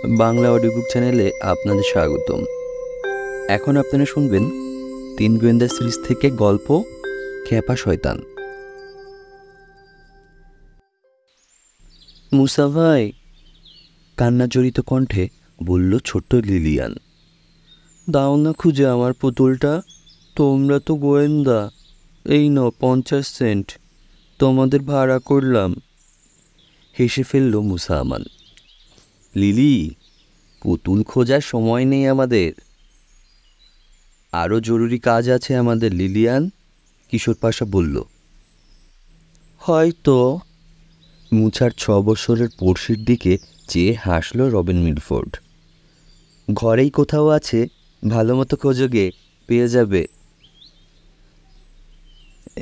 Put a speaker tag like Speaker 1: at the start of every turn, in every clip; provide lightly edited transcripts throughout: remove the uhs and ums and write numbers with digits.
Speaker 1: Bangla audio book চ্যানেলে আপনাদের স্বাগতম। এখন আপনারা শুনবেন তিন গোয়েন্দা সিরিজ থেকে গল্প খেপা শয়তান। মুসা ভাই, কান্নাজড়িত কণ্ঠে বলল ছোট্ট লিলিয়ান। দাও না খুঁজে আমার পুতুলটা, তোমরা তো গোয়েন্দা। এই নাও 50 সেন্ট, তোমাদের ভাড়া করলাম। হেসে ফেলল মুসা আমান। লিলি, পুতুল খোঁজার সময় নেই আমাদের, আরও জরুরি কাজ আছে আমাদের লিলিয়ান, কিশোর পাশা বলল। হয়তো। মুছার 6 বছরের পড়শির দিকে চেয়ে হাসল রবিন মিডফোর্ড। ঘরেই কোথাও আছে, ভালো মতো খোঁজো গে, পেয়ে যাবে।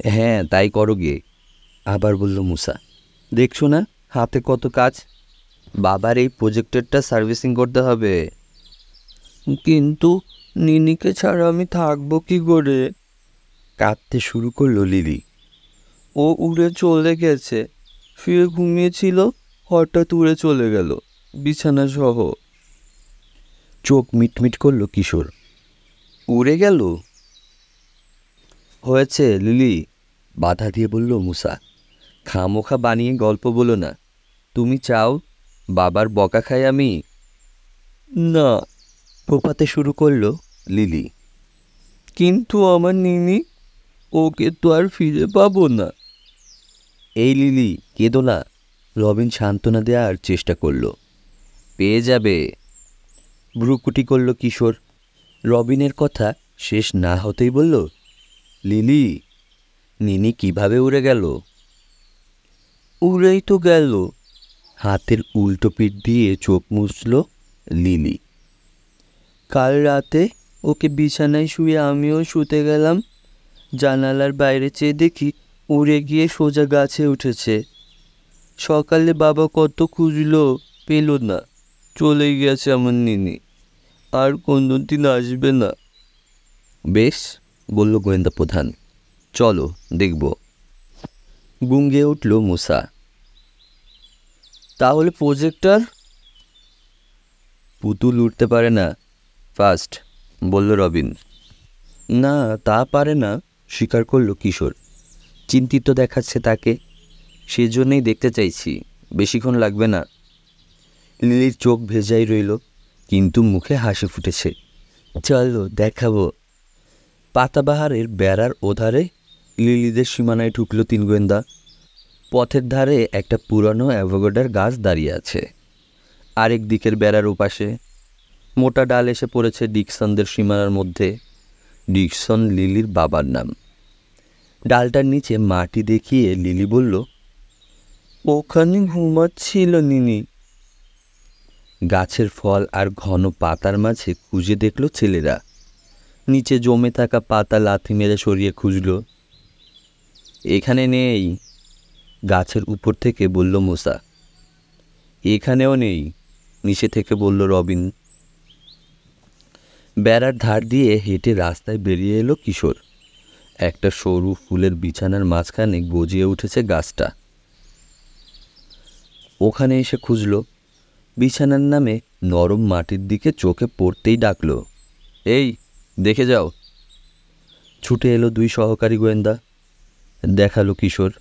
Speaker 1: হ্যাঁ, তাই করো গে, আবার বলল মুসা। দেখছো না হাতে কত কাজ, বাবার এই প্রজেক্টরটা সার্ভিসিং করতে হবে। কিন্তু নিনিকে ছাড়া আমি থাকবো কি করে? কাঁদতে শুরু করলো লিলি। ও উড়ে চলে গেছে, শুয়ে ঘুমিয়েছিল, হঠাৎ উড়ে চলে গেল, বিছানা সহ। চোখ মিটমিট করলো কিশোর। উড়ে গেল? হয়েছে লিলি, বাধা দিয়ে বলল মুসা। খামোখা বানিয়ে গল্প বলো না। তুমি চাও বাবার বকা খাই আমি? না, ফোপাতে শুরু করলো লিলি। কিন্তু আমার নিনি, ওকে তো আর ফিরে পাবো না। এই লিলি, কেঁদো না, রবিন সান্ত্বনা দেওয়ার চেষ্টা করল। পেয়ে যাবে। ভ্রুকুটি করল কিশোর। রবিনের কথা শেষ না হতেই বলল, লিলি, নিনি কিভাবে উড়ে গেল? উড়েই তো গেল। হাতের উল্টো পিঠ দিয়ে চোখ মুছল লিলি। কাল রাতে ওকে বিছানায় শুয়ে আমিও শুতে গেলাম, জানালার বাইরে চেয়ে দেখি উড়ে গিয়ে সোজা গাছে উঠেছে। সকালে বাবা কত খুঁজলো, পেল না, চলে গেছে আমার নিনি, আর কোনদিন আসবে না। বেশ, বলল গোয়েন্দা প্রধান, চলো দেখব। গুঙ্গে উঠল মুসা। তাহলে প্রজেক্টর? পুতুল উঠতে পারে না ফার্স্ট, বলল রবিন। না, তা পারে না, স্বীকার করল কিশোর। চিন্তিত দেখাচ্ছে তাকে, সেজন্যই দেখতে চাইছি, বেশিক্ষণ লাগবে না। লিলির চোখ ভেজাই রইল, কিন্তু মুখে হাসি ফুটেছে। চলো দেখাবো। পাতাবাহারের বেড়ার ওধারে লিলিদের সীমানায় ঢুকলো তিন গোয়েন্দা। পথের ধারে একটা পুরানো অ্যাভোগাডার গাছ দাঁড়িয়ে আছে। আরেক দিকের বেড়ার ওপাশে মোটা ডাল এসে পড়েছে ডিকসনদের সীমানার মধ্যে। ডিকসন লিলির বাবার নাম। ডালটার নিচে মাটি দেখিয়ে লিলি বলল, ওখানে ঘুমাচ্ছিল নিনি। গাছের ফল আর ঘন পাতার মাঝে খুঁজে দেখল ছেলেরা। নিচে জমে থাকা পাতা লাথি মেরে সরিয়ে খুঁজল। এখানে নেই, গাছের উপর থেকে বলল মুসা। এখানেও নেই, নিচে থেকে বলল রবিন। বেড়ার ধার দিয়ে হেঁটে রাস্তায় বেরিয়ে এলো কিশোর। একটা সরু ফুলের বিছানার মাঝখানে গজিয়ে উঠেছে গাছটা। ওখানে এসে খুঁজল। বিছানার নামে নরম মাটির দিকে চোখে পড়তেই ডাকল, এই দেখে যাও। ছুটে এলো দুই সহকারী গোয়েন্দা। দেখালো কিশোর,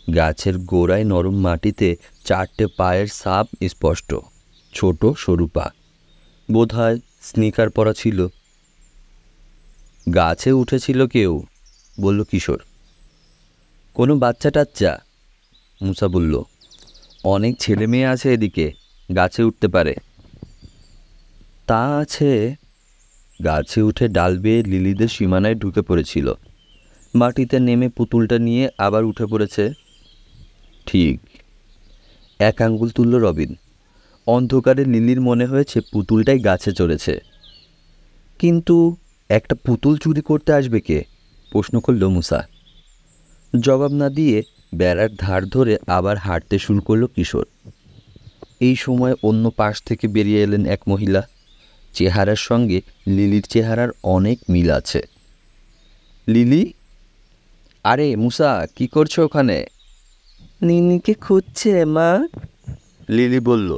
Speaker 1: গাছের গোড়ায় নরম মাটিতে 4টে পায়ের ছাপ স্পষ্ট, ছোট সরু পা, বোধহয় স্নিকার পরা ছিল। গাছে উঠেছিল কেউ, বলল কিশোর। কোনো বাচ্চা টাচ্চা? মুসা বলল, অনেক ছেলে মেয়ে আছে এদিকে, গাছে উঠতে পারে। তা আছে। গাছে উঠে ডাল বেয়ে লিলিদের সীমানায় ঢুকে পড়েছিল, মাটিতে নেমে পুতুলটা নিয়ে আবার উঠে পড়েছে। ঠিক। এক আঙ্গুল তুলল রবিন। অন্ধকারে লিলির মনে হয়েছে পুতুলটাই গাছে চড়েছে। কিন্তু একটা পুতুল চুরি করতে আসবে কে? প্রশ্ন করল মুসা। জবাব না দিয়ে বেড়ার ধার ধরে আবার হাঁটতে শুরু করলো কিশোর। এই সময় অন্য পাশ থেকে বেরিয়ে এলেন এক মহিলা। চেহারার সঙ্গে লিলির চেহারার অনেক মিল আছে। লিলি, আরে মুসা, কি করছো ওখানে? নিনিকে খুঁজছে মা, লিলি বলল।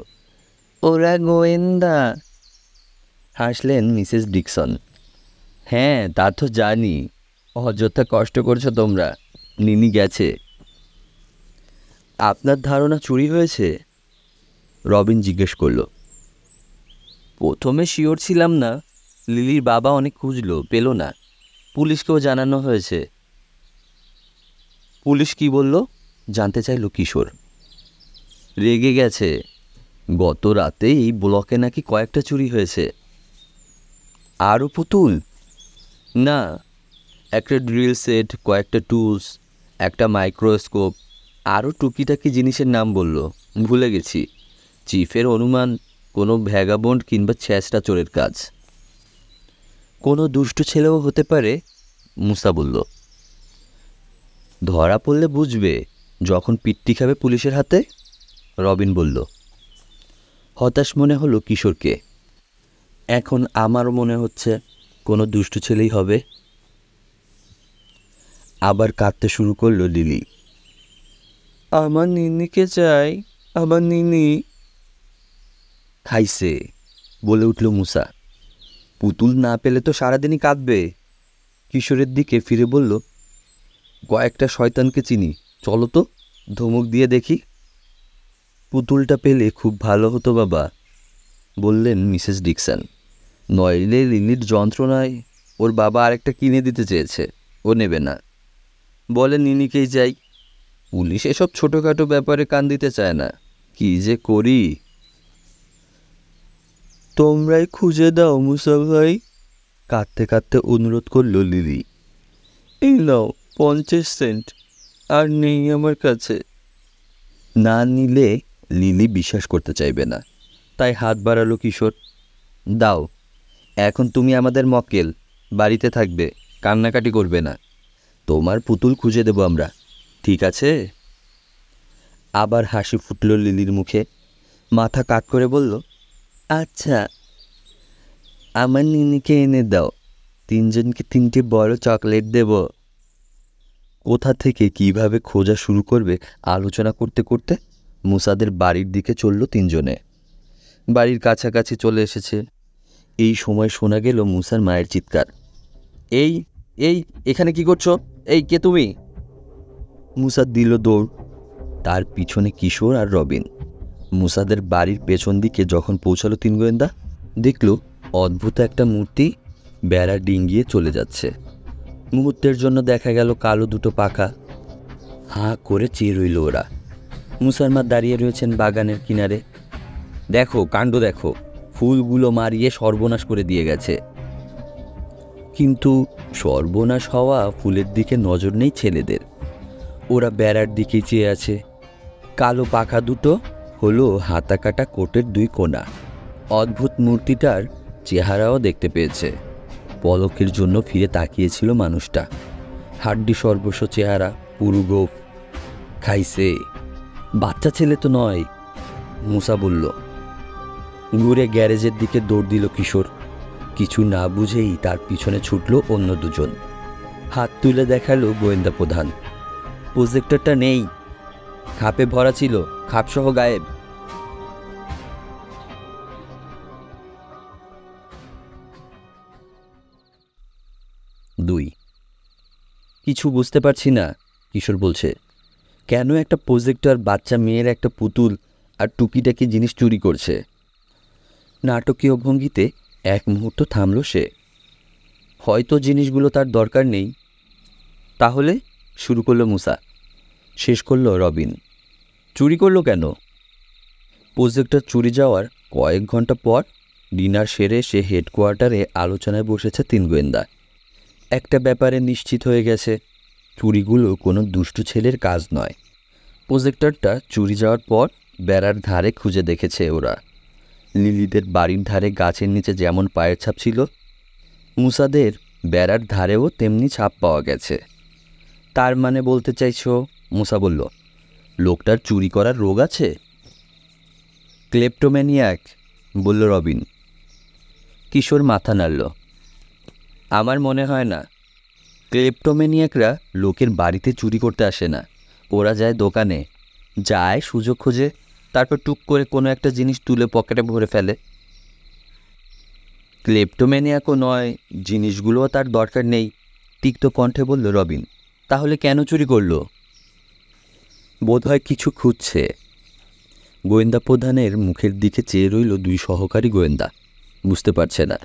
Speaker 1: ওরা গোয়েন্দা, হাসলেন মিসেস ডিকসন। হ্যাঁ, তা তো জানি। অযথা কষ্ট করছো তোমরা। নিনি গেছে। আপনার ধারণা চুরি হয়েছে? রবিন জিজ্ঞেস করল। প্রথমে শিওর ছিলাম না। লিলির বাবা অনেক খুঁজলো, পেল না। পুলিশকেও জানানো হয়েছে। পুলিশ কি বলল? জানতে চাইল কিশোর। রেগে গেছে। গত রাতে এই ব্লকে নাকি কয়েকটা চুরি হয়েছে। আরও পুতুল? না, একটা ড্রিল সেট, কয়েকটা টুলস, একটা মাইক্রোস্কোপ, আরও টুকিটাকি জিনিসের নাম বলল, ভুলে গেছি। চিফের অনুমান কোনো ভ্যাগাবন্ড কিংবা ছেঁচড়া চোরের কাজ। কোনো দুষ্ট ছেলেও হতে পারে, মুসা বলল। ধরা পড়লে বুঝবে যখন পিট্টি খাবে পুলিশের হাতে, রবিন বলল। হতাশ মনে হলো কিশোরকে। এখন আমারও মনে হচ্ছে কোনো দুষ্ট ছেলেই হবে। আবার কাঁদতে শুরু করলো লিলি। আমার নিনিকে চাই, আমার নিনি। খাইছে, বলে উঠল মুসা। পুতুল না পেলে তো সারাদিনই কাঁদবে। কিশোরের দিকে ফিরে বলল, কয়েকটা শয়তানকে চিনি, চলো তো ধমক দিয়ে দেখি। পুতুলটা পেলে খুব ভালো হতো বাবা, বললেন মিসেস ডিকসন। নইলে লিলির যন্ত্রণায় ওর বাবা আরেকটা কিনে দিতে চেয়েছে, ও নেবে না, বলে নিনিকেই যাই। পুলিশ এসব ছোটোখাটো ব্যাপারে কান দিতে চায় না। কি যে করি। তোমরাই খুঁজে দাও মুসা ভাই, কাঁদতে কাঁদতে অনুরোধ করল লিলি। এই নাও 50 সেন্ট, আর নেই আমার কাছে। না নিলে লিলি বিশ্বাস করতে চাইবে না, তাই হাত বাড়ালো কিশোর। দাও, এখন তুমি আমাদের মক্কেল, বাড়িতে থাকবে, কান্নাকাটি করবে না। তোমার পুতুল খুঁজে দেব আমরা, ঠিক আছে? আবার হাসি ফুটল লিলির মুখে। মাথা কাত করে বলল, আচ্ছা। আমার নিনিকে এনে দাও, তিনজনকে 3টে বড় চকলেট দেব। কোথা থেকে কিভাবে খোঁজা শুরু করবে আলোচনা করতে করতে মুসাদের বাড়ির দিকে চলল তিনজনে। বাড়ির কাছাকাছি চলে এসেছে। এই সময় শোনা গেল মুসার মায়ের চিৎকার। এই এই এখানে কি করছো? এই কে তুমি? মুসা দিল দৌড়। তার পিছনে কিশোর আর রবিন। মুসাদের বাড়ির পেছন দিকে যখন পৌঁছালো তিন গোয়েন্দা, দেখল অদ্ভুত একটা মূর্তি বেড়া ডিঙ্গিয়ে চলে যাচ্ছে। মুহূর্তের জন্য দেখা গেল কালো দুটো পাখা। হাঁ করে চেয়ে রইল ওরা। মুসার মা দাঁড়িয়ে রয়েছেন বাগানের কিনারে। দেখো কাণ্ড দেখো, ফুলগুলো মারিয়ে সর্বনাশ করে দিয়ে গেছে। কিন্তু সর্বনাশ হওয়া ফুলের দিকে নজর নেই ছেলেদের। ওরা বেড়ার দিকেই চেয়ে আছে। কালো পাখা দুটো হলো হাতা কাটা কোটের 2 কোনা। অদ্ভুত মূর্তিটার চেহারাও দেখতে পেয়েছে। পলকের জন্য ফিরে তাকিয়েছিল মানুষটা। হাড্ডি সর্বস্ব চেহারা, পুরু গোঁফ। খাইছে, বাচ্চা ছেলে তো নয়, মুসা বলল। ঘুরে গ্যারেজের দিকে দৌড় দিল কিশোর। কিছু না বুঝেই তার পিছনে ছুটল অন্য দুজন। হাত তুলে দেখালো গোয়েন্দা প্রধান। প্রজেক্টরটা নেই, খাপে ভরা ছিল, খাপসহ গায়েব। 2 কিছু বুঝতে পারছি না, কিশোর বলছে। কেন একটা প্রজেক্টর বাচ্চা মেয়ের একটা পুতুল আর টুকিটাকি জিনিস চুরি করছে? নাটকীয় ভঙ্গিতে এক মুহূর্ত থামল সে। হয়তো জিনিসগুলো তার দরকার নেই। তাহলে? শুরু করলো মুসা, শেষ করলো রবিন। চুরি করলো কেন? প্রজেক্টর চুরি যাওয়ার কয়েক ঘন্টা পর ডিনার সেরে সে হেডকোয়ার্টারে আলোচনায় বসেছে 3 গোয়েন্দা। একটা ব্যাপারে নিশ্চিত হয়ে গেছে, চুরিগুলো কোনো দুষ্টু ছেলের কাজ নয়। প্রজেক্টরটা চুরি যাওয়ার পর বেড়ার ধারে খুঁজে দেখেছে ওরা। লিলিদের বাড়ির ধারে গাছের নিচে যেমন পায়ের ছাপ ছিল, মুসাদের বেড়ার ধারেও তেমনি ছাপ পাওয়া গেছে। তার মানে বলতে চাইছো? মুসা বলল, লোকটার চুরি করার রোগ আছে। ক্লেপ্টোম্যানিয়াক, বলল রবিন। কিশোর মাথা নাড়ল। আমার মনে হয় না। ক্লেপ্টোম্যানিয়াকরা লোকের বাড়িতে চুরি করতে আসে না। ওরা যায় দোকানে, যায় সুযোগ খোঁজে। তারপর টুক করে কোনো একটা জিনিস তুলে পকেটে ভরে ফেলে। ক্লেপ্টোম্যানিয়াকও নয়, জিনিসগুলোও তার দরকার নেই, তিক্ত কণ্ঠে বলল রবিন। তাহলে কেন চুরি করলো? বোধহয় কিছু খুঁজছে। গোয়েন্দা প্রধানের মুখের দিকে চেয়ে রইল দুই সহকারী গোয়েন্দা। বুঝতে পারছে না।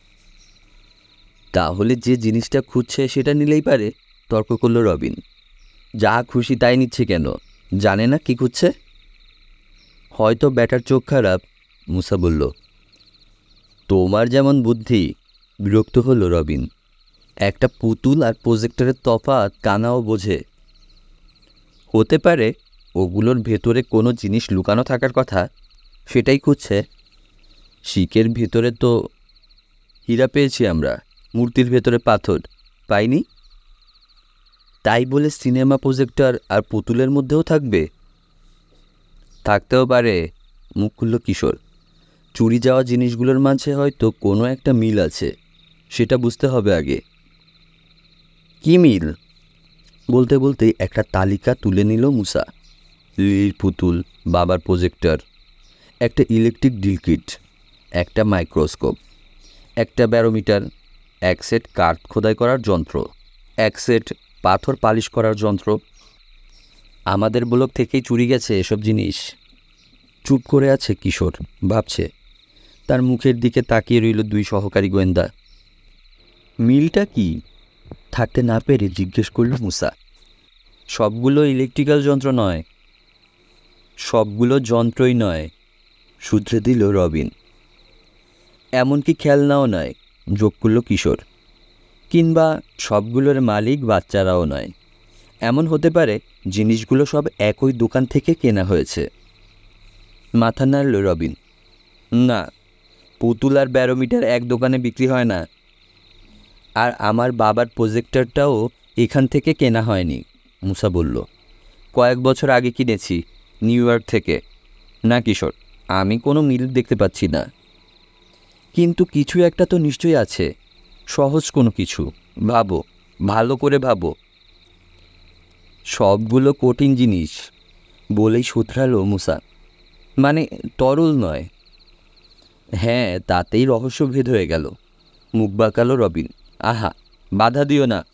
Speaker 1: তাহলে যে জিনিসটা খুঁজছে সেটা নিলেই পারে, তর্ক করল রবিন। যা খুশি তাই নিচ্ছে কেন? জানে না কি খুঁজছে? হয়তো ব্যাটার চোখ খারাপ, মুসা বলল। তোমার যেমন বুদ্ধি, বিরক্ত হলো রবিন। একটা পুতুল আর প্রজেক্টরের তফাৎ কানাও বোঝে। হতে পারে ওগুলোর ভেতরে কোনো জিনিস লুকানো থাকার কথা, সেটাই খুঁজছে। শিকের ভেতরে তো হীরা পেয়েছি আমরা, মূর্তির ভেতরে পাথর পাইনি। তাই বলে সিনেমা প্রজেক্টর আর পুতুলের মধ্যেও থাকবে? থাকতেও পারে, মুখ খুলল কিশোর। চুরি যাওয়া জিনিসগুলোর মাঝে হয়তো কোনো একটা মিল আছে, সেটা বুঝতে হবে আগে। কি মিল? বলতে বলতে একটা তালিকা তুলে নিল মুসা। লিলির পুতুল, বাবার প্রজেক্টর, একটা ইলেকট্রিক ড্রিল কিট, একটা মাইক্রোস্কোপ, একটা ব্যারোমিটার, এক সেট কাঠ খোদাই করার যন্ত্র, এক সেট পাথর পালিশ করার যন্ত্র। আমাদের ব্লক থেকেই চুরি গেছে এসব জিনিস। চুপ করে আছে কিশোর, ভাবছে। তার মুখের দিকে তাকিয়ে রইল দুই সহকারী গোয়েন্দা। মিলটা কি? থাকতে না পেরে জিজ্ঞেস করল মুসা। সবগুলো ইলেকট্রিক্যাল যন্ত্র নয়। সবগুলো যন্ত্রই নয়, শুধরে দিল রবিন। এমনকি খেলনাও নয়, যোগ করল কিশোর। কিংবা সবগুলোর মালিক বাচ্চারাও নয়। এমন হতে পারে জিনিসগুলো সব একই দোকান থেকে কেনা হয়েছে। মাথা নাড়ল রবিন। না, পুতুল আর ব্যারোমিটার এক দোকানে বিক্রি হয় না। আর আমার বাবার প্রজেক্টরটাও এখান থেকে কেনা হয়নি, মুসা বলল। কয়েক বছর আগে কিনেছি, নিউ ইয়র্ক থেকে। না কিশোর, আমি কোনো মিল দেখতে পাচ্ছি না। কিন্তু কিছু একটা তো নিশ্চয়ই আছে, সহজ কোনো কিছু। ভাবো, ভালো করে ভাবো। সবগুলো কঠিন জিনিস, বলেই শুধরালো মুসা। মানে তরল নয়। হ্যাঁ, তাতেই রহস্যভেদ হয়ে গেল। মুখ বাঁকালো রবিন। আহা, বাধা দিও না।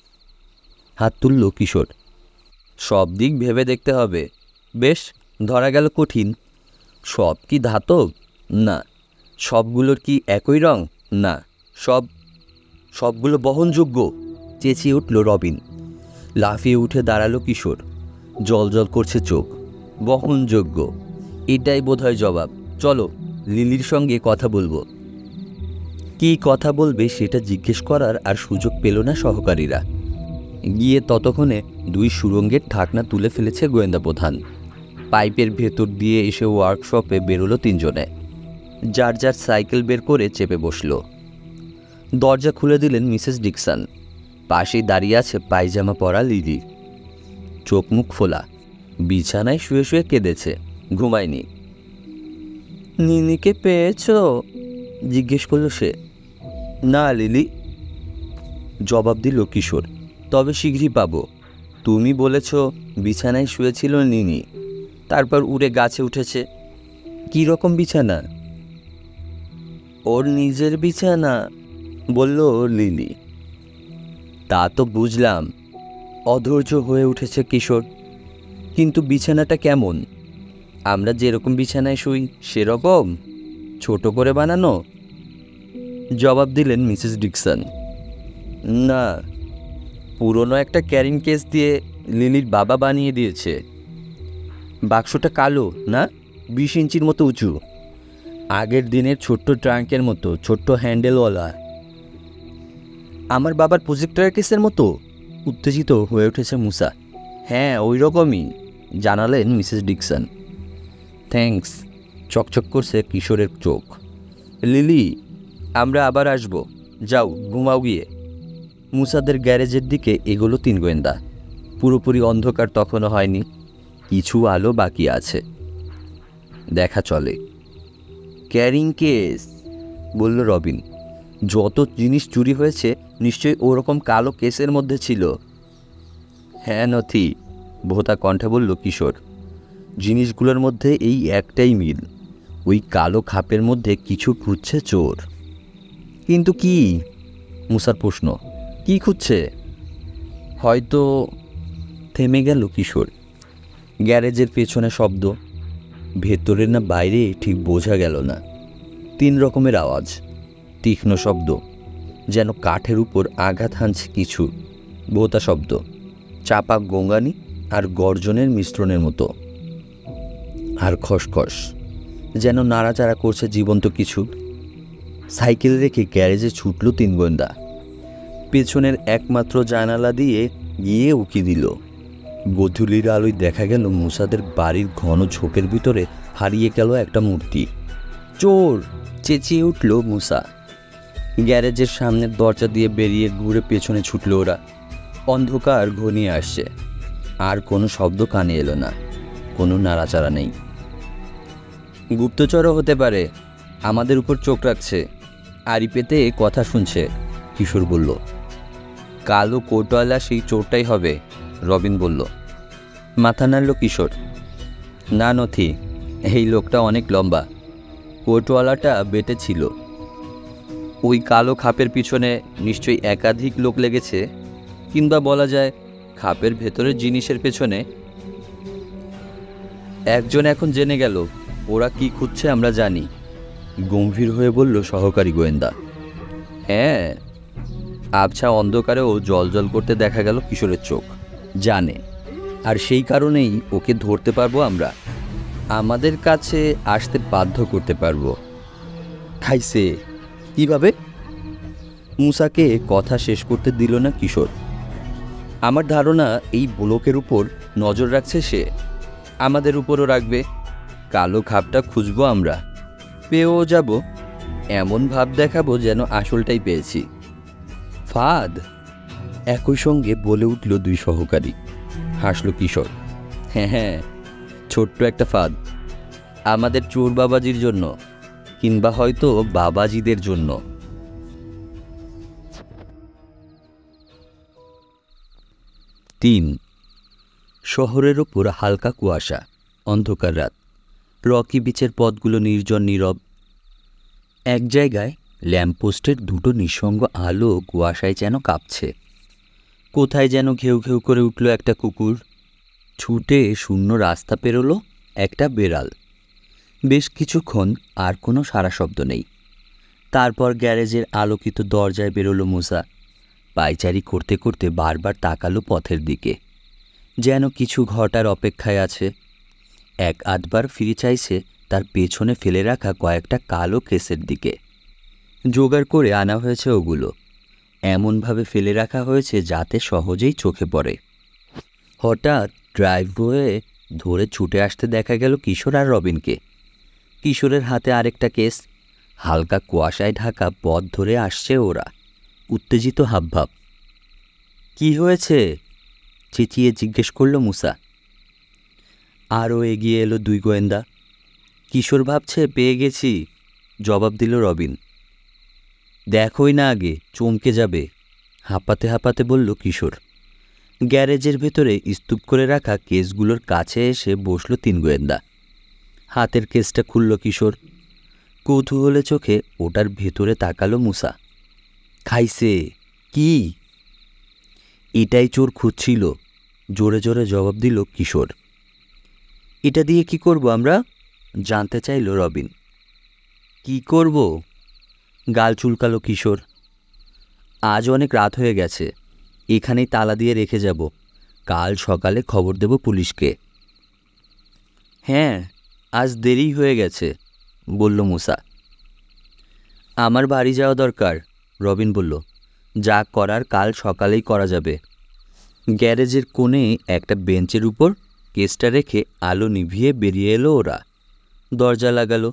Speaker 1: হাত তুলল কিশোর। সব দিক ভেবে দেখতে হবে। বেশ, ধরা গেল কঠিন। সব কি ধাতব? না। সবগুলোর কি একই রং? না। সবগুলো বহনযোগ্য, চেঁচিয়ে উঠল রবিন। লাফিয়ে উঠে দাঁড়ালো কিশোর। জল করছে চোখ। বহনযোগ্য, এটাই বোধহয় জবাব। চলো, লিলির সঙ্গে কথা বলবো। কি কথা বলবে সেটা জিজ্ঞেস করার আর সুযোগ পেল না সহকারীরা। গিয়ে ততক্ষণে দুই সুরঙ্গের ঢাকনা তুলে ফেলেছে গোয়েন্দা প্রধান। পাইপের ভেতর দিয়ে এসে ওয়ার্কশপে বেরোলো তিনজনে। যার যার সাইকেল বের করে চেপে বসল। দরজা খুলে দিলেন মিসেস ডিকসন। পাশেই দাঁড়িয়ে আছে পায়জামা পরা লিলি। চোখ মুখ ফোলা, বিছানায় শুয়ে শুয়ে কেঁদেছে, ঘুমায়নি। নিনিকে পেয়েছ? জিজ্ঞেস করল সে। না লিলি, জবাব দিল কিশোর। তবে শীঘ্রই পাবো। তুমি বলেছ বিছানায় শুয়েছিল নিনি, তারপর উড়ে গাছে উঠেছে। কি রকম বিছানা? ওর নিজের বিছানা, বলল লিলি। তা তো বুঝলাম। অধৈর্য হয়ে উঠেছে কিশোর। কিন্তু বিছানাটা কেমন? আমরা যেরকম বিছানায় শুই সেরকম? ছোট করে বানানো? জবাব দিলেন মিসেস ডিকসন। না, পুরনো একটা ক্যারিং কেস দিয়ে লিলির বাবা বানিয়ে দিয়েছে। বাক্সটা কালো না, 20 ইঞ্চির মতো উঁচু, আগের দিনের ছোট্ট ট্রাঙ্কের মতো, ছোট্ট হ্যান্ডেলওয়ালা। আমার বাবার প্রজেক্টর কেসের মতো? উত্তেজিত হয়ে উঠেছে মুসা। হ্যাঁ, ওই রকমই, জানালেন মিসেস ডিকসন। থ্যাঙ্কস। চকচক করছে কিশোরের চোখ। লিলি, আমরা আবার আসব। যাও, ঘুমাও গিয়ে। মুসাদের গ্যারেজের দিকে এগোলো তিন গোয়েন্দা। পুরোপুরি অন্ধকার তখনও হয়নি, কিছু আলো বাকি আছে। দেখা চলে। ক্যারিং কেস, বলল রবিন। যত জিনিস চুরি হয়েছে নিশ্চয়ই ওরকম কালো কেসের মধ্যে ছিল। হ্যাঁ নথি, ভোতা কণ্ঠে বলল কিশোর। জিনিসগুলোর মধ্যে এই একটাই মিল, ওই কালো খাপের মধ্যে কিছু খুঁজছে চোর। কিন্তু কি? মুসার প্রশ্ন। কি খুঁজছে? হয়তো। থেমে গেল কিশোর। গ্যারেজের পেছনে শব্দ, ভেতরে না বাইরে ঠিক বোঝা গেল না। 3 রকমের আওয়াজ, তীক্ষ্ণ শব্দ, যেন কাঠের উপর আঘাত হানছে কিছু, ভোঁতা শব্দ, চাপা গোঙানি আর গর্জনের মিশ্রণের মতো। আর খসখস, যেন নাড়াচাড়া করছে জীবন্ত কিছু। সাইকেল রেখে গ্যারেজে ছুটল 3 গোয়েন্দা। পেছনের একমাত্র জানালা দিয়ে গিয়ে উকি দিল। গোধূলির আলোয় দেখা গেল মুসাদের বাড়ির ঘন ঝোপের ভিতরে হারিয়ে গেল একটা মূর্তি। চোর! চেঁচিয়ে উঠল মুসা। গ্যারেজের সামনের দরজা দিয়ে বেরিয়ে ঘুরে পেছনে ছুটল ওরা। অন্ধকার ঘনিয়ে আসছে, আর কোনো শব্দ কানে এলো না, কোনো নাড়াচাড়া নেই। গুপ্তচরও হতে পারে, আমাদের উপর চোখ রাখছে, আড়ি পেতে কথা শুনছে, কিশোর বলল। কালো কোটওয়ালা সেই চোরটাই হবে, রবিন বলল। মাথা নাড়ল কিশোর। না নথি, এই লোকটা অনেক লম্বা, কোটওয়ালাটা বেটে ছিল। ওই কালো খাপের পিছনে নিশ্চয়ই একাধিক লোক লেগেছে, কিংবা বলা যায় খাপের ভেতরের জিনিসের পেছনে। একজন এখন জেনে গেল ওরা কি খুঁজছে আমরা জানি, গম্ভীর হয়ে বলল সহকারী গোয়েন্দা। হ্যাঁ, আবছা অন্ধকারেও জল করতে দেখা গেল কিশোরের চোখ। জানে, আর সেই কারণেই ওকে ধরতে পারবো আমরা, আমাদের কাছে আসতে বাধ্য করতে পারবো। খাইছে কিভাবে? মুসাকে কথা শেষ করতে দিল না কিশোর। আমার ধারণা এই ব্লকের উপর নজর রাখছে সে, আমাদের উপরও রাখবে। কালো খাপটা খুঁজবো আমরা, পেয়েও যাব, এমন ভাব দেখাবো যেন আসলটাই পেয়েছি। ফাঁদ! একই সঙ্গে বলে উঠল 2 সহকারী। হাসল কিশোর। হ্যাঁ হ্যাঁ, ছোট্ট একটা ফাঁদ, আমাদের চোর বাবাজির জন্য, কিংবা হয়তো বাবাজিদের জন্য। 3 শহরের ওপর হালকা কুয়াশা, অন্ধকার রাত। রকি বিচের পথগুলো নির্জন নীরব। এক জায়গায় ল্যাম্পপোস্টের 2টো নিঃসঙ্গ আলো কুয়াশায় যেন কাঁপছে। কোথায় যেন ঘেউ ঘেউ করে উঠল একটা কুকুর। ছুটে শূন্য রাস্তা পেরোলো একটা বেড়াল। বেশ কিছুক্ষণ আর কোনো সারা শব্দ নেই। তারপর গ্যারেজের আলোকিত দরজায় বেরোলো মুসা। পায়চারি করতে করতে বারবার তাকালো পথের দিকে, যেন কিছু ঘটার অপেক্ষায় আছে। 1-8বার ফিরে চাইছে তার পেছনে ফেলে রাখা কয়েকটা কালো কেসের দিকে। জোগাড় করে আনা হয়েছে ওগুলো, এমনভাবে ফেলে রাখা হয়েছে যাতে সহজেই চোখে পড়ে। হঠাৎ ড্রাইভওয়ে ধরে ছুটে আসতে দেখা গেল কিশোর আর রবিনকে। কিশোরের হাতে আরেকটা কেস। হালকা কুয়াশায় ঢাকা পথ ধরে আসছে ওরা, উত্তেজিত হাবভাব। কি হয়েছে? চেঁচিয়ে জিজ্ঞেস করল মুসা। আরও এগিয়ে এলো 2 গোয়েন্দা। কিশোর ভাবছে পেয়ে গেছি, জবাব দিল রবিন। দেখোই না আগে, চমকে যাবে, হাঁপাতে হাঁপাতে বলল কিশোর। গ্যারেজের ভেতরে স্তূপ করে রাখা কেসগুলোর কাছে এসে বসল 3 গোয়েন্দা। হাতের কেসটা খুলল কিশোর। কৌতূহলে চোখে ওটার ভেতরে তাকালো মুসা। খাইছে কি? এটাই চোর খুঁজছিল, জোরে জোরে জবাব দিল কিশোর। এটা দিয়ে কি করব আমরা? জানতে চাইল রবিন। কি করব? গাল চুলকালো কিশোর। আজ অনেক রাত হয়ে গেছে, এখানেই তালা দিয়ে রেখে যাব, কাল সকালে খবর দেব পুলিশকে। হ্যাঁ, আজ দেরি হয়ে গেছে, বলল মুসা। আমার বাড়ি যাওয়া দরকার, রবিন বলল। যা করার কাল সকালেই করা যাবে। গ্যারেজের কোণে একটা বেঞ্চের উপর কেসটা রেখে আলো নিভিয়ে বেরিয়ে এলো ওরা। দরজা লাগালো।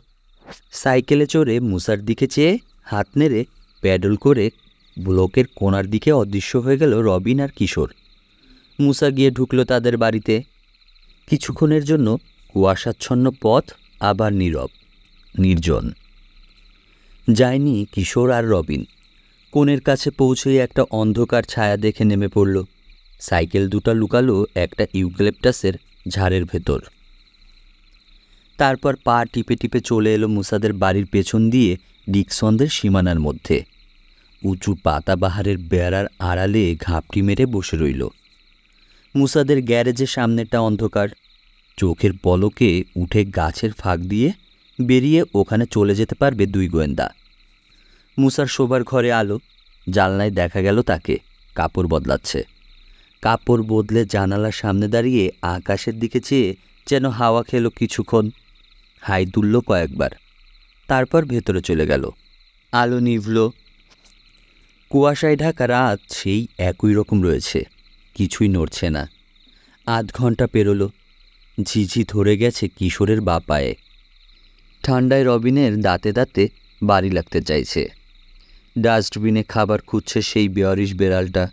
Speaker 1: সাইকেলে চড়ে মুসার দিকে চেয়ে হাত নেড়ে প্যাডেল করে ব্লকের কোণার দিকে অদৃশ্য হয়ে গেল রবিন আর কিশোর। মুসা গিয়ে ঢুকলো তাদের বাড়িতে। কিছুক্ষণের জন্য কুয়াশাচ্ছন্ন পথ আবার নীরব, নির্জন। যায়নি কিশোর আর রবিন। কোণের কাছে পৌঁছেই একটা অন্ধকার ছায়া দেখে নেমে পড়ল। সাইকেল দুটো লুকালো একটা ইউক্যালিপটাসের ঝাড়ের ভেতর। তারপর পা টিপে টিপে চলে এলো মুসাদের বাড়ির পেছন দিয়ে ডিকসনদের সীমানার মধ্যে। উঁচু পাতাবাহারের বেড়ার আড়ালে ঘাপটি মেরে বসে রইল। মুসাদের গ্যারেজের সামনেটা অন্ধকার। চোখের পলকে উঠে গাছের ফাঁক দিয়ে বেরিয়ে ওখানে চলে যেতে পারবে দুই গোয়েন্দা। মুসার শোবার ঘরে আলো, জানলায় দেখা গেল তাকে কাপড় বদলাচ্ছে। কাপড় বদলে জানালার সামনে দাঁড়িয়ে আকাশের দিকে চেয়ে যেন হাওয়া খেলো কিছুক্ষণ, হাই তুলল কয়েকবার, তারপর ভেতরে চলে গেল। আলো নিভল। কুয়াশায় ঢাকা রাত সেই একই রকম রয়েছে, কিছুই নড়ছে না। আধ ঘন্টা পেরোলো। ঝিঝি ধরে গেছে কিশোরের বা পায়ে। ঠান্ডায় রবিনের দাঁতে দাঁতে বাড়ি লাগতে চাইছে। ডাস্টবিনে খাবার খুঁজছে সেই বেয়ারিশ বেড়ালটা,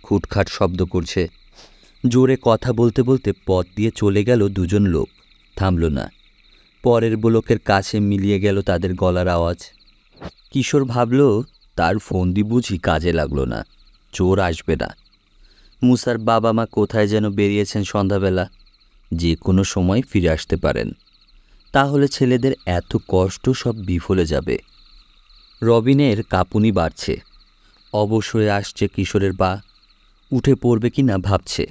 Speaker 1: খুটখাট শব্দ করছে। জোরে কথা বলতে বলতে পথ দিয়ে চলে গেল দুজন লোক, থামল না। পরের ব্লকের কাছে মিলিয়ে গেল তাদের গলার আওয়াজ। কিশোর ভাবল তার ফন্দি বুঝি কাজে লাগলো না, চোর আসবে না। মুসার বাবা মা কোথায় যেন বেরিয়েছেন সন্ধ্যাবেলা, যে কোনো সময় ফিরে আসতে পারেন। তাহলে ছেলেদের এত কষ্ট সব বিফলে যাবে। রবিনের কাঁপুনি বাড়ছে, অবশ হয়ে আসছে কিশোরের পা, উঠে পড়বে কি না ভাবছে।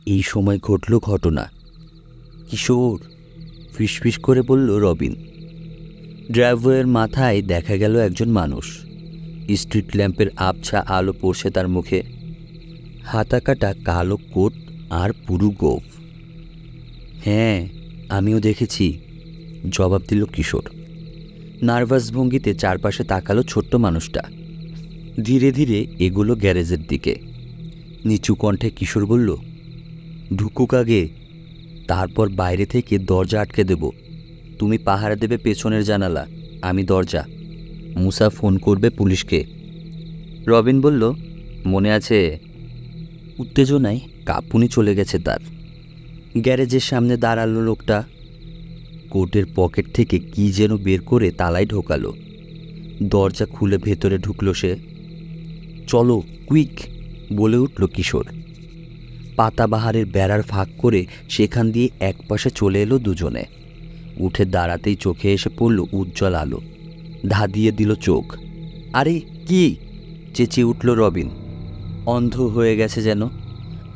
Speaker 1: এই সময় ঘটল ঘটনা। কিশোর, ফিসফিস করে বলল রবিন। ড্রাইভারের মাথায় দেখা গেল একজন মানুষ। স্ট্রিট ল্যাম্পের আবছা আলো পড়ছে তার মুখে। হাতাকাটা কালো কোট আর পুরু গোঁফ। হ্যাঁ, আমিও দেখেছি, জবাব দিল কিশোর। নার্ভাস ভঙ্গিতে চারপাশে তাকালো ছোট্ট মানুষটা। ধীরে ধীরে এগুলো গ্যারেজের দিকে। নিচু কণ্ঠে কিশোর বলল, ঢুকুক আগে, তারপর বাইরে থেকে দরজা আটকে দেব। তুমি পাহারা দেবে পেছনের জানালা, আমি দরজা। মুসা ফোন করবে পুলিশকে। রবিন বলল, মনে আছে? উত্তেজনায় কাঁপুনি চলে গেছে তার। গ্যারেজের সামনে দাঁড়ালো লোকটা। কোটের পকেট থেকে কি যেন বের করে তালায় ঢোকালো। দরজা খুলে ভেতরে ঢুকলো সে। চলো কুইক, বলে উঠল কিশোর। পাতাবাহারের বেড়ার ফাঁক করে সেখান দিয়ে একপাশে চলে এলো দুজনে। উঠে দাঁড়াতেই চোখে এসে পড়ল উজ্জ্বল আলো, ধাঁধিয়ে দিল চোখ। আরে কি, চেঁচিয়ে উঠল রবিন। অন্ধ হয়ে গেছে যেন।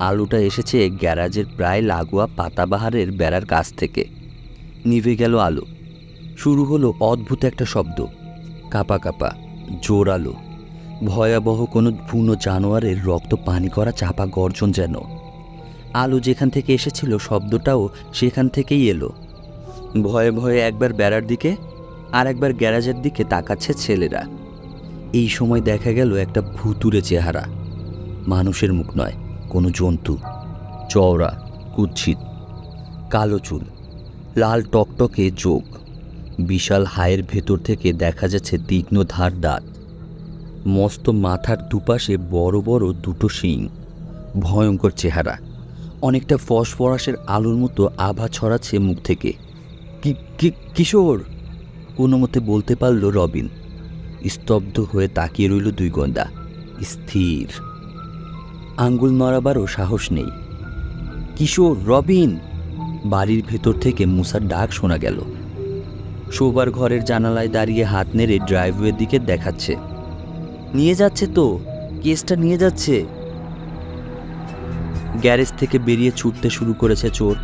Speaker 1: আলোটা এসেছে গ্যারাজের প্রায় লাগোয়া পাতাবাহারের বেড়ার কাছ থেকে। নিভে গেল আলো। শুরু হলো অদ্ভুত একটা শব্দ, কাঁপা কাঁপা, জোরালো, ভয়াবহ কোনো বুনো জানোয়ারের রক্ত পানি করা চাপা গর্জন যেন। আলো যেখান থেকে এসেছিল শব্দটাও সেখান থেকেই এলো। ভয়ে ভয়ে একবার বেড়ার দিকে আর একবার গ্যারাজের দিকে তাকাচ্ছে ছেলেরা। এই সময় দেখা গেল একটা ভুতুড়ে চেহারা, মানুষের মুখ নয়, কোনো জন্তু। চওড়া, কুৎসিত, কালো চুল, লাল টকটকে চোখ, বিশাল হায়ের ভেতর থেকে দেখা যাচ্ছে তীক্ষ্ণ ধার দাঁত। মস্ত মাথার দুপাশে বড় বড় দুটো শিং। ভয়ঙ্কর চেহারা, অনেকটা ফসফরাসের আলোর মতো আভা ছড়াচ্ছে মুখ থেকে। কিশোর, কোনো মতে বলতে পারল রবিন। স্তব্ধ হয়ে তাকিয়ে রইল দুই গোয়েন্দা, স্থির। আঙ্গুল নড়াবারও সাহস নেই। কিশোর, রবিন! বাড়ির ভেতর থেকে মুসার ডাক শোনা গেল। শোবার ঘরের জানালায় দাঁড়িয়ে হাত নেড়ে ড্রাইভওয়ের দিকে দেখাচ্ছে। নিয়ে যাচ্ছে তো, কেসটা নিয়ে যাচ্ছে। গ্যারেজ থেকে বেরিয়ে ছুটতে শুরু করেছে চোর।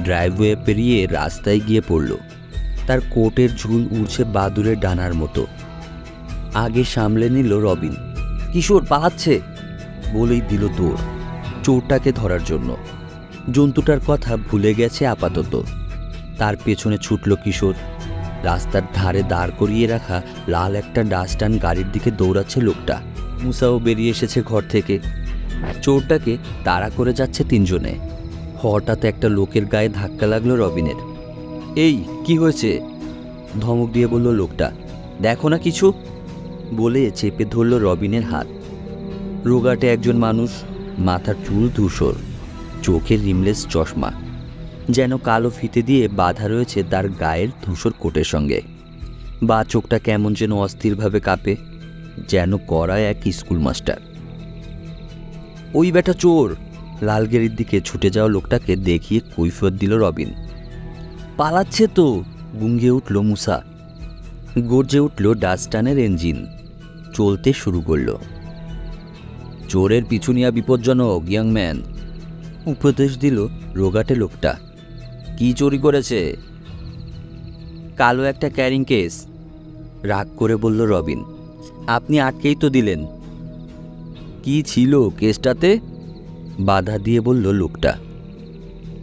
Speaker 1: ড্রাইভওয়ে পেরিয়ে রাস্তায় গিয়ে পড়ল। তার কোটের ঝুল উড়ছে বাদুড়ের ডানার মতো। আগে সামলে নিল রবিন। কিশোর পালাচ্ছে, বলেই দিল দৌড় চোরটাকে ধরার জন্য। জন্তুটার কথা ভুলে গেছে আপাতত। তার পেছনে ছুটল কিশোর। রাস্তার ধারে দাঁড় করিয়ে রাখা লাল একটা ডাস্টান গাড়ির দিকে দৌড়াচ্ছে লোকটা। মুসাও বেরিয়ে এসেছে ঘর থেকে। চোরটাকে তাড়া করে যাচ্ছে তিনজনে। হঠাৎ একটা লোকের গায়ে ধাক্কা লাগলো রবিনের। এই কি হয়েছে? ধমক দিয়ে বলল লোকটা। দেখো না কিছু, বলে চেপে ধরল রবিনের হাত। রোগাটে একজন মানুষ, মাথার চুল ধূসর, চোখে রিমলেস চশমা, যেন কালো ফিতে দিয়ে বাঁধা রয়েছে তার গায়ের ধূসর কোটের সঙ্গে। বা চোখটা কেমন যেন অস্থিরভাবে কাঁপে, যেন করা এক স্কুল মাস্টার। ওই বেটা চোর! লালগেরির দিকে ছুটে যাওয়া লোকটাকে দেখিয়ে কৈফিয়ত দিল রবিন। পালাচ্ছে তো, গুঙ্গে উঠল মুসা। গর্জে উঠল ডাস্টানের ইঞ্জিন, চলতে শুরু করল। চোরের পিছু নিয়া বিপজ্জনক, ইয়াংম্যান, উপদেশ দিল রোগাটে লোকটা। কি চুরি করেছে? কালো একটা ক্যারিং কেস, রাগ করে বলল রবিন। আপনি আটকেই তো দিলেন। কি ছিল কেসটাতে? বাধা দিয়ে বলল লোকটা।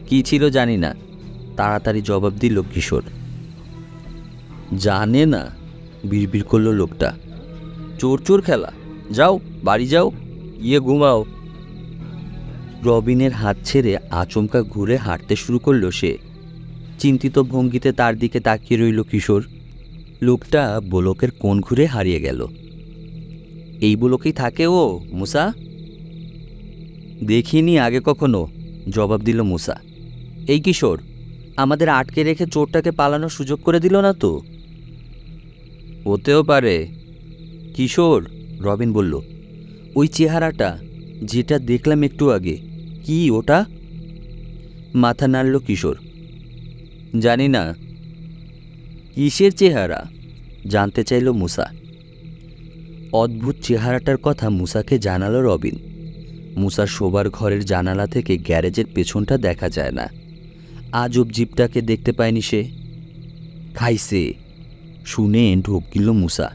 Speaker 1: কি ছিল জানি না, তাড়াতাড়ি জবাব দিল কিশোর। জানে না, বিড়বিড় করল লোকটা। চোর চোর খেলা, যাও বাড়ি যাও, গিয়ে ঘুমাও। রবিনের হাত ছেড়ে আচমকা ঘুরে হাঁটতে শুরু করল সে। চিন্তিত ভঙ্গিতে তার দিকে তাকিয়ে রইল কিশোর। লোকটা বোলকের কোণ ঘুরে হারিয়ে গেল। এই বোলকেই থাকে ও, মুসা? দেখিনি আগে কখনো, জবাব দিল মুসা। এই কিশোর, আমাদের আটকে রেখে চোরটাকে পালানোর সুযোগ করে দিল না তো? হতেও পারে। কিশোর, রবিন বলল, ওই চেহারাটা যেটা দেখলাম একটু আগে, কি ওটা? মাথা নাড়ল কিশোর। জানি না। কিসের চেহারা? জানতে চাইল মুসা। অদ্ভুত চেহারাটার কথা মুসাকে জানালো রবিন। মুসার শোবার ঘরের জানালা থেকে গ্যারেজের পেছনটা দেখা যায় না। আজব জিপটাকে দেখতে পায়নি সে। খাইছে, শুনে ঢোক গিল মুসা।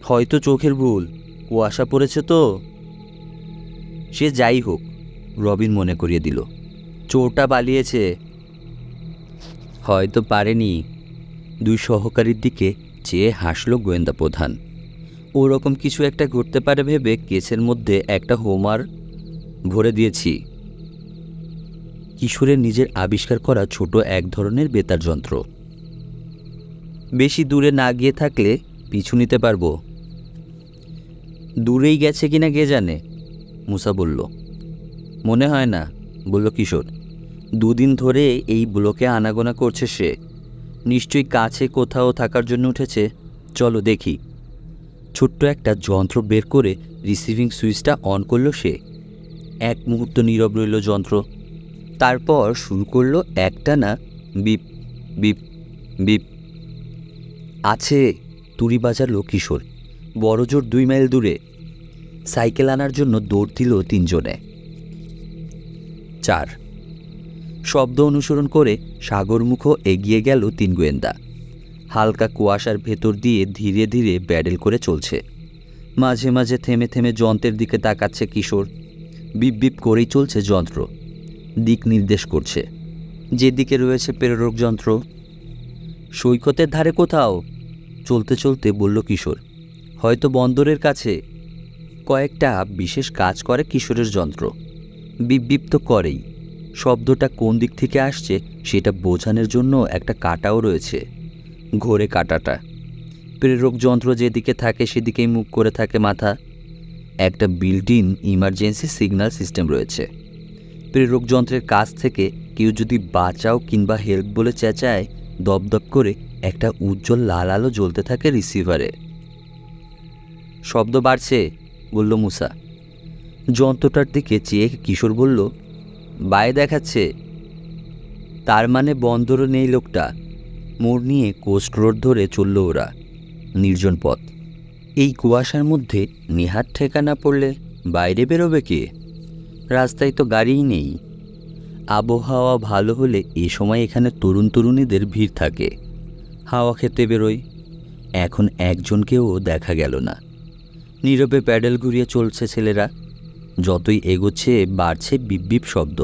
Speaker 1: হয়তো চোখের ভুল, কুয়াশা পড়েছে তো। সে যাই হোক, রবিন মনে করিয়ে দিল, চোরটা পালিয়েছে। হয়তো পারেনি। দুই সহকারীর দিকে চেয়ে হাসল গোয়েন্দা প্রধান। ওরকম কিছু একটা ঘটতে পারে ভেবে কেসের মধ্যে একটা হোমার ভরে দিয়েছি। কিশোরের নিজের আবিষ্কার করা ছোট এক ধরনের বেতার যন্ত্র। বেশি দূরে না গিয়ে থাকলে পিছু নিতে পারবো। দূরেই গেছে কিনা কে জানে, মুসা বলল। মনে হয় না, বলল কিশোর। দুদিন ধরে এই ব্লকে আনাগোনা করছে সে। নিশ্চয়ই কাছে কোথাও থাকার জন্য উঠেছে। চলো দেখি। ছোট্ট একটা যন্ত্র বের করে রিসিভিং সুইচটা অন করল সে। এক মুহূর্ত নীরব রইল যন্ত্র। তারপর শুরু করলো একটানা বিপ বিপ বিপ। আছে, তুড়ি বাজালো কিশোর। বড় জোর 2 মাইল দূরে। সাইকেল আনার জন্য দৌড় দিল 3 জনে। 4 শব্দ অনুসরণ করে সাগরমুখো এগিয়ে গেল 3 গোয়েন্দা। হালকা কুয়াশার ভেতর দিয়ে ধীরে ধীরে ব্যাডেল করে চলছে। মাঝে মাঝে থেমে থেমে যন্ত্রের দিকে তাকাচ্ছে কিশোর। বিপ বিপ করেই চলছে যন্ত্র, দিক নির্দেশ করছে। যেদিকে রয়েছে প্রেরক যন্ত্র। সৈকতের ধারে কোথাও, চলতে চলতে বলল কিশোর। হয়তো বন্দরের কাছে। কয়েকটা বিশেষ কাজ করে কিশোরের যন্ত্র। বিপ বিপ তো করেই। শব্দটা কোন দিক থেকে আসছে সেটা বোঝানোর জন্য একটা কাঁটাও রয়েছে। ঘোরে কাঁটাটা। প্রেরক যন্ত্র যেদিকে থাকে সেদিকেই মুখ করে থাকে মাথা। একটা built in emergency signal system রয়েছে। প্রেরক যন্ত্রের কাছ থেকে কেউ যদি বাঁচাও কিংবা হেল্প বলে চেঁচায়, দপদপ করে একটা উজ্জ্বল লাল আলো জ্বলতে থাকে রিসিভারে। শব্দ বাড়ছে, বলল মুসা। যন্ত্রটার দিকে চেয়ে কিশোর বলল, বায়ে দেখাচ্ছে। তার মানে বন্দরও নেই লোকটা। মোড় নিয়ে কোস্ট রোড ধরে চলল ওরা। নির্জন পথ। এই কুয়াশার মধ্যে নেহাত ঠেকানা পড়লে বাইরে বেরোবে কে? রাস্তায় তো গাড়িই নেই। আবহাওয়া ভালো হলে এ সময় এখানে তরুণ তরুণীদের ভিড় থাকে। হাওয়া খেতে বেরোয়। এখন একজনকেও দেখা গেল না। নীরবে প্যাডেল ঘুরিয়ে চলছে ছেলেরা। যতই এগোচ্ছে বাড়ছে বিপ বিপ শব্দ।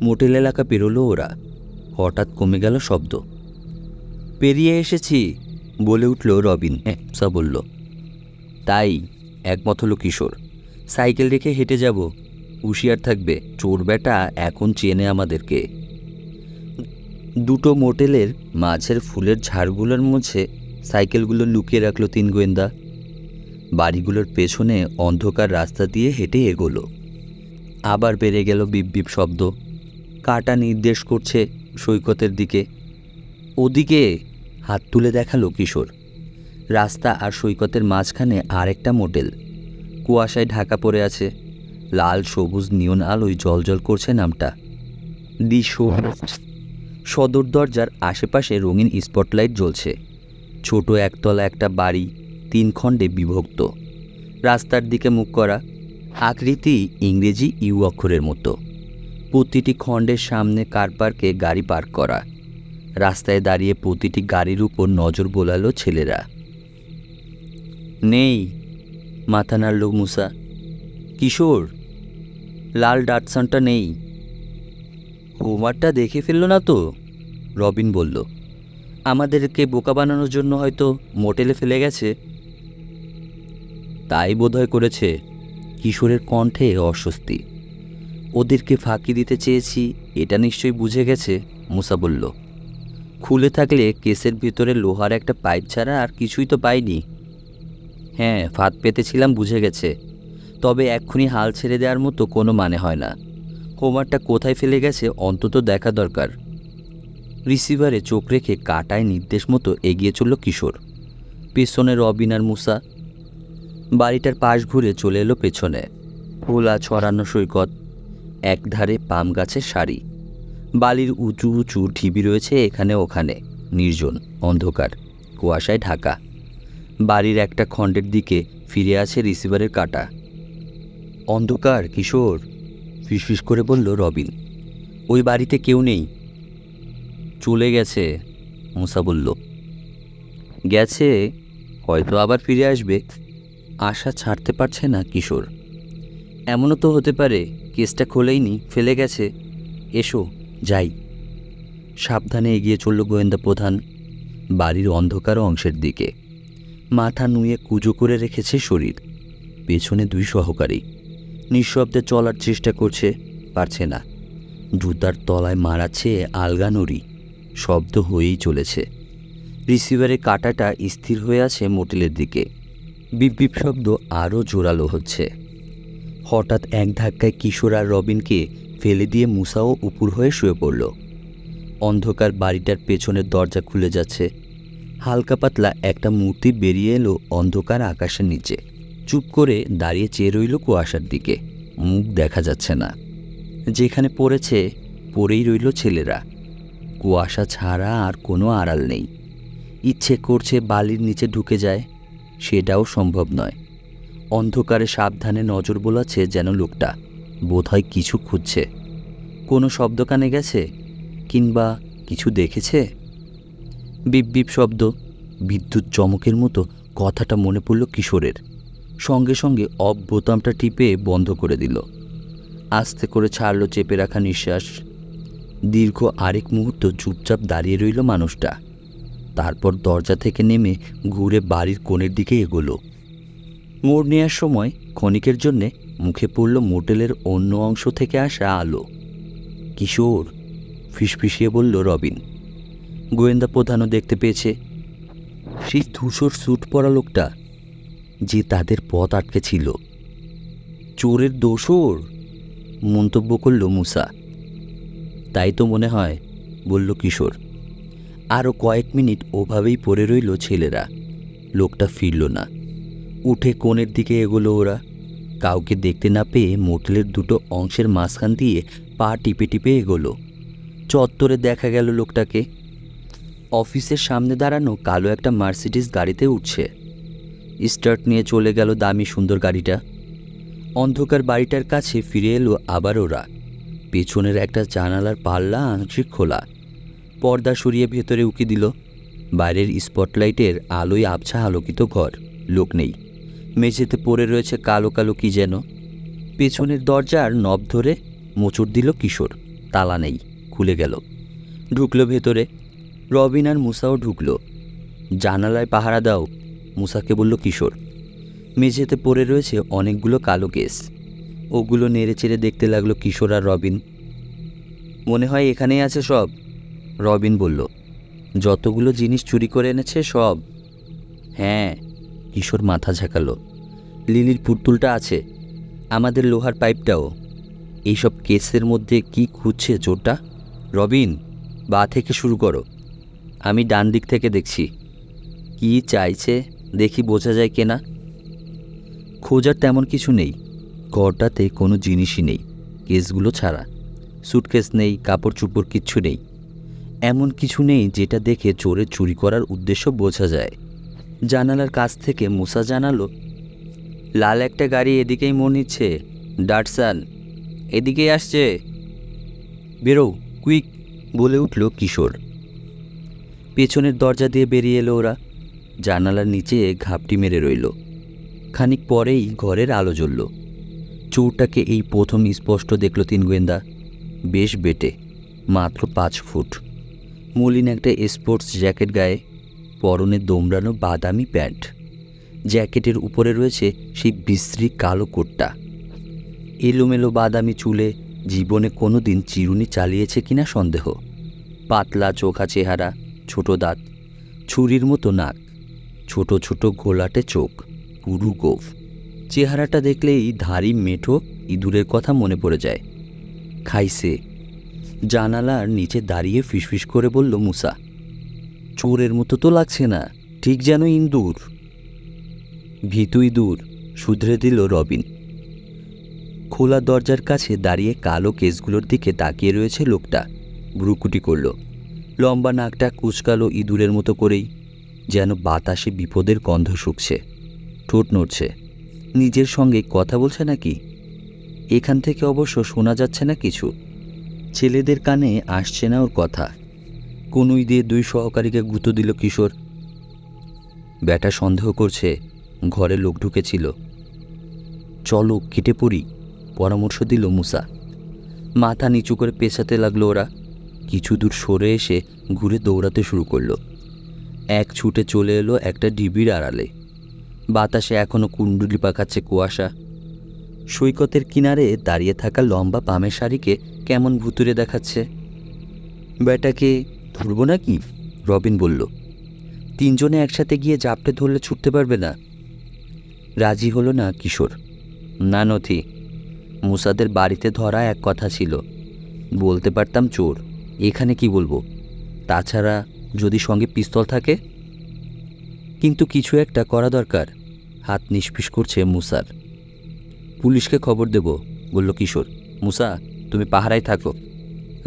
Speaker 1: মোটেল এলাকা পেরোলো ওরা। হঠাৎ কমে গেল শব্দ। পেরিয়ে এসেছি, বলে উঠল রবিন। হ্যাঁ বলল। তাই, একমত হলো কিশোর। সাইকেল রেখে হেঁটে যাব। হুঁশিয়ার থাকবে, চোর বেটা এখন চেনে আমাদেরকে। দুটো মোটেলের মাঝের ফুলের ঝাড়গুলোর মধ্যে সাইকেলগুলো লুকিয়ে রাখলো 3 গোয়েন্দা। বাড়িগুলোর পেছনে অন্ধকার রাস্তা দিয়ে হেঁটে এগোলো। আবার বেড়ে গেল বিপ বিপ শব্দ। কাঁটা নির্দেশ করছে সৈকতের দিকে। ওদিকে, হাত তুলে দেখালো কিশোর। রাস্তা আর সৈকতের মাঝখানে আরেকটা মোটেল। কুয়াশায় ঢাকা পড়ে আছে। লাল সবুজ নিয়ন আলোয় জলজল করছে নামটা, দি শো। সদর দরজার আশেপাশে রঙিন স্পটলাইট জ্বলছে। ছোট একতলা একটা বাড়ি, 3 খণ্ডে বিভক্ত। রাস্তার দিকে মুখ করা, আকৃতি ইংরেজি ইউ অক্ষরের মতো। প্রতিটি খণ্ডের সামনে কার পার্কে গাড়ি পার্ক করা। রাস্তায় দাঁড়িয়ে প্রতিটি গাড়ির উপর নজর বোলালো ছেলেরা। নেই, মাথা নাড়ল মুসা। কিশোর, লাল ডাটসনটা নেই। হোমারটা দেখে ফেললো না তো? রবিন বলল। আমাদেরকে বোকা বানানোর জন্য হয়তো মোটেলে ফেলে গেছে। তাই বোধহয় করেছে। কিশোরের কণ্ঠে অস্বস্তি। ওদেরকে ফাঁকি দিতে চেয়েছি এটা নিশ্চয়ই বুঝে গেছে, মুসা বলল। খুলে থাকলে কেসের ভিতরে লোহার একটা পাইপ ছাড়া আর কিছুই তো পাইনি। হ্যাঁ, ফাঁদ পেতেছিলাম, বুঝে গেছে। তবে এক্ষুনি হাল ছেড়ে দেওয়ার মতো কোনো মানে হয় না। হোমারটা কোথায় ফেলে গেছে অন্তত দেখা দরকার। রিসিভারে চোখ রেখে কাটায় নির্দেশ মতো এগিয়ে চলল কিশোর। পেছনে রবিন আর মুসা। বাড়িটার পাশ ঘুরে চলে এলো পেছনে। খোলা ছড়ানো সৈকত, একধারে পাম গাছের সারি। বালির উঁচু উঁচু ঢিবি রয়েছে এখানে ওখানে, নির্জন, অন্ধকার, কুয়াশায় ঢাকা। বাড়ির একটা খণ্ডের দিকে ফিরে আছে রিসিভারের কাঁটা। অন্ধকার কিশোর, ফিসফিস করে বলল রবিন। ওই বাড়িতে কেউ নেই। চলে গেছে, মুসা বলল। গেছে, হয়তো আবার ফিরে আসবে। আশা ছাড়তে পারছে না কিশোর। এমনও তো হতে পারে কেসটা খোলেইনি, ফেলে গেছে। এসো যাই। সাবধানে এগিয়ে চলল গোয়েন্দা প্রধান বাড়ির অন্ধকার অংশের দিকে। মাথা নুয়ে কুজো করে রেখেছে শরীর। পেছনে 2 সহকারী নিঃশব্দে চলার চেষ্টা করছে, পারছে না। জুতার তলায় মারাচ্ছে আলগা নড়ি, শব্দ হয়েই চলেছে। রিসিভারের কাঁটাটা স্থির হয়ে আছে মোটেলের দিকে। বিপ বিপ শব্দ আরও জোরালো হচ্ছে। হঠাৎ এক ধাক্কায় কিশোর আর রবিনকে ফেলে দিয়ে মুসাও উপুর হয়ে শুয়ে পড়ল। অন্ধকার বাড়িটার পেছনের দরজা খুলে যাচ্ছে। হালকা পাতলা একটা মূর্তি বেরিয়ে এলো অন্ধকার আকাশের নিচে। চুপ করে দাঁড়িয়ে চেয়ে রইল কুয়াশার দিকে। মুখ দেখা যাচ্ছে না। যেখানে পড়েছে পড়েই রইল ছেলেরা। কুয়াশা ছাড়া আর কোনো আড়াল নেই। ইচ্ছে করছে বালির নিচে ঢুকে যায়, সেটাও সম্ভব নয়। অন্ধকারে সাবধানে নজর বোলাচ্ছে যেন লোকটা, বোধহয় কিছু খুঁজছে। কোনো শব্দ কানে গেছে, কিংবা কিছু দেখেছে। বিপ বিপ শব্দ, বিদ্যুৎ চমকের মতো কথাটা মনে পড়ল কিশোরের। সঙ্গে সঙ্গে অফ বোতামটা টিপে বন্ধ করে দিল। আস্তে করে ছাড়ল চেপে রাখা নিঃশ্বাস। দীর্ঘ আরেক মুহূর্ত চুপচাপ দাঁড়িয়ে রইল মানুষটা। তারপর দরজা থেকে নেমে ঘুরে বাড়ির কোণের দিকে এগোলো। মোড় নেওয়ার সময় ক্ষণিকের জন্যে মুখে পড়ল মোটেলের অন্য অংশ থেকে আসা আলো। কিশোর, ফিসফিসিয়ে বলল রবিন। গোয়েন্দা প্রধানও দেখতে পেয়েছে। সেই ধূসর স্যুট পরা লোকটা, যে তাদের পথ আটকে ছিল। চোরের দোসর, মন্তব্য করল মুসা। তাই তো মনে হয়, বলল কিশোর। আরও কয়েক মিনিট ওভাবেই পড়ে রইল ছেলেরা। লোকটা ফিরল না। উঠে কোণের দিকে এগোলো ওরা। কাউকে দেখতে না পেয়ে মোটেলের 2 অংশের মাঝখান দিয়ে পা টিপে টিপে এগোলো। চত্বরে দেখা গেল লোকটাকে। অফিসের সামনে দাঁড়ানো কালো একটা মার্সিডিজ গাড়িতে উঠছে। স্টার্ট নিয়ে চলে গেল দামি সুন্দর গাড়িটা। অন্ধকার বাড়িটার কাছে ফিরে এলো আবার ওরা। পেছনের একটা জানালার পাল্লা আংশিক খোলা। পর্দা সরিয়ে ভেতরে উকি দিল। বাইরের স্পটলাইটের আলোয় আবছা আলোকিত ঘর। লোক নেই। মেঝেতে পড়ে রয়েছে কালো কালো কি যেন। পেছনের দরজার নব ধরে মোচড় দিল কিশোর। তালা নেই, খুলে গেল। ঢুকলো ভেতরে। রবিন আর মুসাও ঢুকলো। জানালায় পাহারা দাও, মুসাকে বলল কিশোর। মেঝেতে পড়ে রয়েছে অনেকগুলো কালো কেস। ওগুলো নেড়ে চেড়ে দেখতে লাগলো কিশোর আর রবিন। মনে হয় এখানেই আছে সব, রবিন বলল। যতগুলো জিনিস চুরি করে এনেছে সব। হ্যাঁ, কিশোর মাথা ঝাঁকালো। লিলির পুতুলটা আছে, আমাদের লোহার পাইপটাও। এইসব কেসের মধ্যে কি খুঁজছে চোরটা? রবিন, বা থেকে শুরু করো, আমি ডান দিক থেকে দেখছি। কি চাইছে দেখি বোঝা যায় কেনা। খোঁজার তেমন কিছু নেই। ঘরটাতে কোনো জিনিসই নেই, কেসগুলো ছাড়া। সুটকেস নেই, কাপড় চুপড় কিচ্ছু নেই। এমন কিছু নেই যেটা দেখে চোরের চুরি করার উদ্দেশ্য বোঝা যায়। জানালার কাছ থেকে মুসা জানালো, লাল একটা গাড়ি এদিকেই মনে নিচ্ছে, ডাটসান এদিকেই আসছে, বেরো কুইক, বলে উঠল কিশোর। পেছনের দরজা দিয়ে বেরিয়ে এলো ওরা। জানালার নিচে ঘাপটি মেরে রইল। খানিক পরেই ঘরের আলো জ্বলল। চোরটাকে এই প্রথম স্পষ্ট দেখল তিন গোয়েন্দা। বেশ বেটে, মাত্র 5 ফুট, মলিন একটা স্পোর্টস জ্যাকেট গায়ে, পরনে দোমড়ানো বাদামি প্যান্ট। জ্যাকেটের উপরে রয়েছে সেই বিশ্রী কালো কোটটা। এলোমেলো বাদামি চুলে জীবনে কোনো দিন চিরুনি চালিয়েছে কিনা সন্দেহ। পাতলা চোখা চেহারা, ছোট দাঁত, ছুরির মতো নাক, ছোট ছোট ঘোলাটে চোখ, পুরু গোঁফ। চেহারাটা দেখলেই ধাড়ি মেঠো ইঁদুরের কথা মনে পড়ে যায়। খাইছে। জানালার নিচে দাঁড়িয়ে ফিসফিস করে বলল মুসা, চোরের মতো তো লাগছে না, ঠিক যেন ইঁদুর। ভীতু ইঁদুর, শুধরে দিল রবিন। খোলা দরজার কাছে দাঁড়িয়ে কালো কেসগুলোর দিকে তাকিয়ে রয়েছে লোকটা। ভ্রুকুটি করল। লম্বা নাকটা কুচকালো ইঁদুরের মতো করেই, যেন বাতাসে বিপদের গন্ধ শুকছে। ঠোঁট নড়ছে। নিজের সঙ্গে কথা বলছে নাকি? এখান থেকে অবশ্য শোনা যাচ্ছে না কিছু। ছেলেদের কানে আসছে না ওর কথা। কনুই দিয়ে 2 সহকারীকে গুঁতো দিল কিশোর। ব্যাটা সন্দেহ করছে ঘরে লোক ঢুকেছিল। চলো কেটে পড়ি, পরামর্শ দিল মুসা। মাথা নিচু করে পেছাতে লাগলো ওরা। কিছু দূর সরে এসে ঘুরে দৌড়াতে শুরু করলো। এক ছুটে চলে এলো একটা ঢিবির আড়ালে। বাতাসে এখনো কুণ্ডুলি পাকাচ্ছে কুয়াশা। সৈকতের কিনারে দাঁড়িয়ে থাকা লম্বা পামের শাড়িকে কেমন ভুতুরে দেখাচ্ছে। ব্যাটাকে ধরব নাকি? রবিন বলল। 3 জনে একসাথে গিয়ে জাপটে ধরলে ছুটতে পারবে না। রাজি হলো না কিশোর। না নথি, মুসাদের বাড়িতে ধরা এক কথা ছিল, বলতে পারতাম চোর, এখানে কি বলবো? তাছাড়া যদি সঙ্গে পিস্তল থাকে। কিন্তু কিছু একটা করা দরকার। হাত নিষ্পিস করছে মুসার। পুলিশকে খবর দেব, বলল কিশোর। মুসা, তুমি পাহারায় থাকো।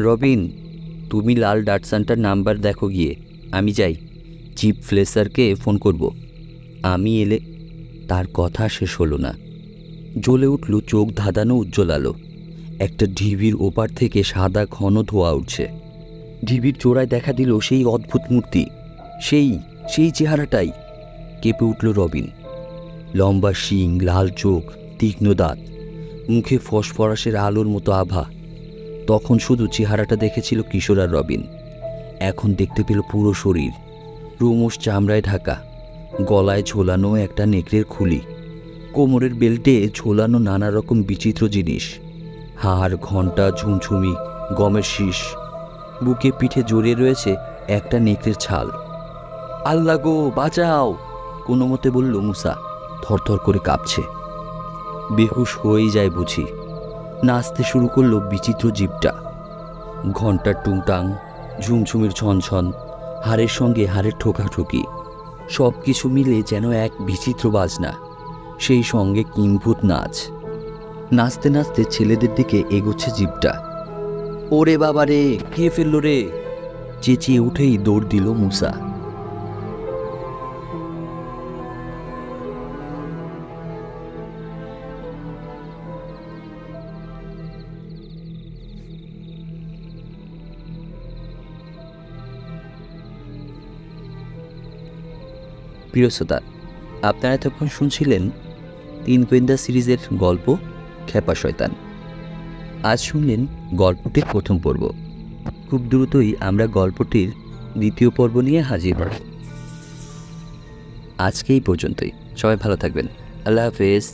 Speaker 1: রবিন, তুমি লাল ডাটসানটার নাম্বার দেখো গিয়ে। আমি যাই, চিফ ফ্লেসারকে ফোন করব। আমি এলে। তার কথা শেষ হলো না। জ্বলে উঠল চোখ ধাঁধানো উজ্জ্বল আলো। একটা ঢিবির ওপার থেকে সাদা ঘন ধোঁয়া উঠছে। ঢিবির চোরায় দেখা দিল সেই অদ্ভুত মূর্তি, সেই চেহারাটাই। কেঁপে উঠল রবিন। লম্বা শিং, লাল চোখ, তীক্ষ্ণ দাঁত, মুখে ফসফরাসের আলোর মতো আভা। তখন শুধু চেহারাটা দেখেছিল কিশোর আর রবিন। এখন দেখতে পেল পুরো শরীর, রোমশ চামড়ায় ঢাকা, গলায় ঝোলানো একটা নেকড়ের খুলি, কোমরের বেল্টে ঝোলানো নানা রকম বিচিত্র জিনিস, হাড়, ঘণ্টা, ঝুমঝুমি, গমের শীষ। বুকে পিঠে জড়িয়ে রয়েছে একটা নেকড়ের ছাল। আল্লাহ গো, বাঁচাও, কোনো মতে বলল মুসা, থরথর করে কাঁপছে। বেহুশ হয়েই যায় বুঝি। নাচতে শুরু করলো বিচিত্র জীবটা। ঘণ্টার টুংটাং, ঝুমঝুমির ছনছন, হাড়ের সঙ্গে হাড়ের ঠোকাঠুকি, সব কিছু মিলে যেন এক বিচিত্র বাজনা। সেই সঙ্গে কিম্ভূত নাচ। নাচতে নাচতে ছেলেদের দিকে এগোচ্ছে জীবটা। ওরে বাবা রে, খেয়ে ফেললো রে, চেঁচিয়ে উঠেই দৌড় দিল মুসা। প্রিয় শ্রোতা, আপনারা এতক্ষণ শুনছিলেন 3 গোয়েন্দা সিরিজের গল্প খেপা শয়তান। আজ শুনলেন গল্পটির প্রথম পর্ব। খুব দ্রুতই আমরা গল্পটির 2য় পর্ব নিয়ে হাজির হব। আজকে এই পর্যন্তই। সবাই ভালো থাকবেন। আল্লাহ হাফেজ।